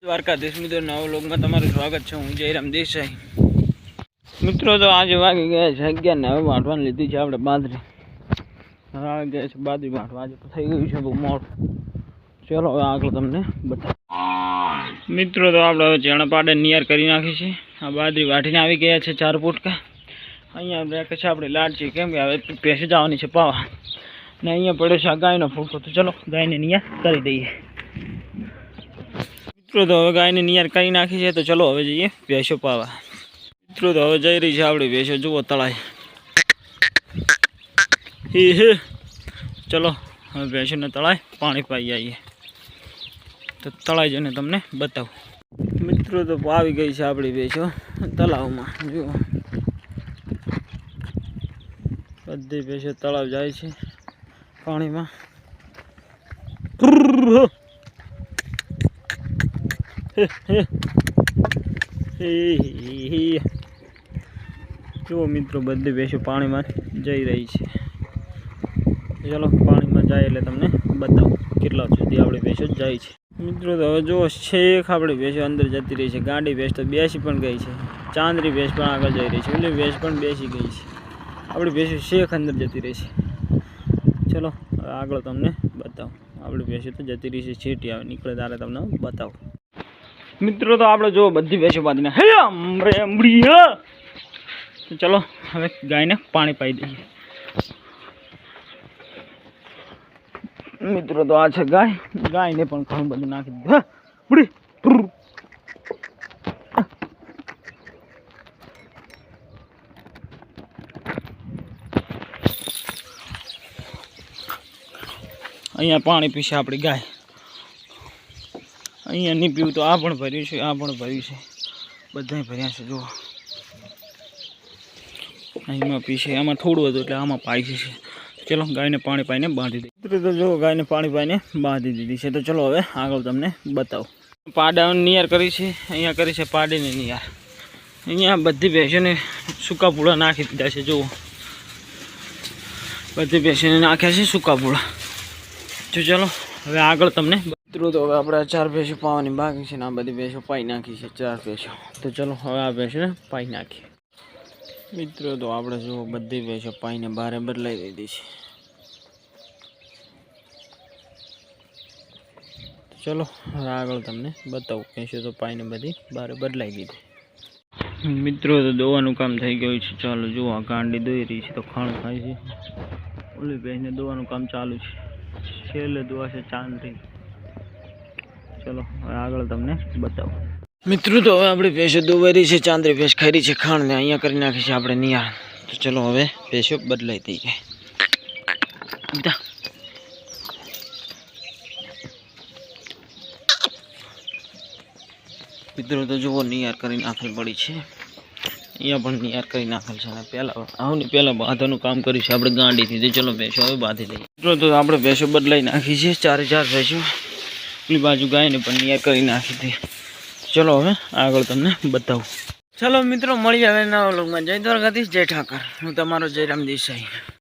દ્વારકાધીશ મિત્રો નવા વ્લોગમાં તમારું સ્વાગત છે। હું જયરામ દેસાઈ। મિત્રો તો આજે વાગી ગયા છે 11 ને હવે વાટવાની લીધી છે આપણે બાજરી। હવે આવી ગયા છે બાજરી વાટવા। આજે તો થઈ ગયું છે બહુ મોડું। ચલો હવે આગળ તમને બતાવું। મિત્રો તો આપણે હવે ચણા પાડે નિયાર કરી નાખી છે। આ બાજરી વાટીને આવી ગયા છે 4 પોટકા। અહીંયા રાખે છે આપણે લાડજી, કેમ કે હવે ભેંસ જવાની છે પાવા ને અહીંયા પડે છે આ ગાયનો ફૂટકો। તો ચલો ગાયને નિયાર કરી દઈએ। મિત્રો તો હવે ગાયને નિયાર કરી નાખી છે, તો ચલો હવે જઈએ ભેંસો પાવા। મિત્રો તો હવે જઈ રહી છે આપણી ભેંસો, જુઓ તળાય। હે ચલો હવે ભેંસોને તળાય પાણી પાઈ આવીએ। તો તળાઈ જઈને તમને બતાવું। મિત્રો તો આવી ગઈ છે આપણી ભેંસો તળાવમાં, જુઓ બધી ભેંસો તળાવ જાય છે પાણીમાં। જુઓ મિત્રો બધી ભેંસો પાણીમાં જઈ રહી છે। ચલો પાણીમાં જાય એટલે તમને બતાવું કેટલા સુધી આપણી ભેંસો જાય છે। મિત્રો તો હવે જુઓ શેખ આપણી ભેંસો અંદર જતી રહી છે। ગાંડી ભેંસ તો બેસી પણ ગઈ છે, ચાંદરી ભેંસ પણ આગળ જઈ રહી છે, એટલે ભેંસ પણ બેસી ગઈ છે। આપણી ભેંસો શેખ અંદર જતી રહી છે। ચલો હવે આગળ તમને બતાવું। આપણી ભેંસો તો જતી રહી છે, છેટી આવે નીકળે ત્યારે તમને બતાવું। મિત્રો તો આપણે જો બધી ભેંસો બાંધીને તો ચલો હવે ગાયને પાણી પાઈ દઈએ। મિત્રો તો આ છે ગાય, ગાયને પણ ઘણું બધું નાખી દીધું। અહીંયા પાણી પીશે આપણી ગાય। અહીંયા નહીં પીવું તો આ પણ ભર્યું છે, આ પણ ભર્યું છે, બધા ભર્યા છે। જુઓ અહીંમાં પીશે, આમાં થોડું હતું એટલે આમાં પાઈ છે। ચલો ગાયને પાણી પાઈને બાંધી દઈએ। મિત્રો તો જો ગાયને પાણી પાઈને બાંધી દીધી છે। તો ચલો હવે આગળ તમને બતાવું। પાડાની નિયાર કરી છે, અહીંયા કરી છે પાડીની નિયાર। અહીંયા બધી ભેંસોને સૂકા પૂળા નાખી દીધા છે। જુઓ બધી ભેંસોને નાખ્યા છે સૂકા પૂળા। તો ચલો હવે આગળ તમને મિત્રો તો હવે આપણે 4 ભેંસો પાવાની બાકી છે ને આ બધી ભેંસો પાઈ નાખી છે 4 ભેંસો। તો ચલો હવે આ ભેંસોને પાઈ નાખીએ। મિત્રો તો આપણે જો બધી ભેંસો પાઈને બહાર બદલાઈ દીધી છે। ચલો હવે આગળ તમને બતાવું। ભેંસો તો પાઈને બધી બહાર બદલાઈ દીધી। મિત્રો તો દોવાનું કામ થઈ ગયું છે। ચાલો જુઓ આ ગાંડી દોઈ રહી છે, તો ખાણ ખાય છે। ઓલી ભેંસને દોવાનું કામ ચાલુ છે, છેલ્લે દોવા છે ચાંદરી। ચલો હવે આગળ તમને બતાવું। મિત્રો તો હવે આપણે ભેંસો દોવાઈ રહી છે, ચાંદરી ભેંસ ખાઈ રહી છે ખાણ ને અહીંયા કરી નાખી છે આપણે નિયાર। તો ચલો હવે ભેંસો બદલાઈ થઈ ગઈ। મિત્રો તો જુઓ નિયાર કરી નાખેલ પડી છે, અહીંયા પણ નિયાર કરી નાખેલ છે। અને પહેલાં બાંધવાનું કામ કર્યું છે આપણે ગાંડીથી। તો ચલો ભેંસો હવે બાંધી લઈએ। મિત્રો તો આપણે ભેંસો બદલાઈ નાખી છે, 4 ભેંસો। પેલી બાજુ ગાયને પણ નિયાર કરી નાખી હતી। ચલો હવે આગળ તમને બતાવું। ચલો મિત્રો મળીએ હવે નવા વ્લોગમાં। જય દ્વારકાધીશ, જય ઠાકર। હું તમારો જયરામ દેસાઈ।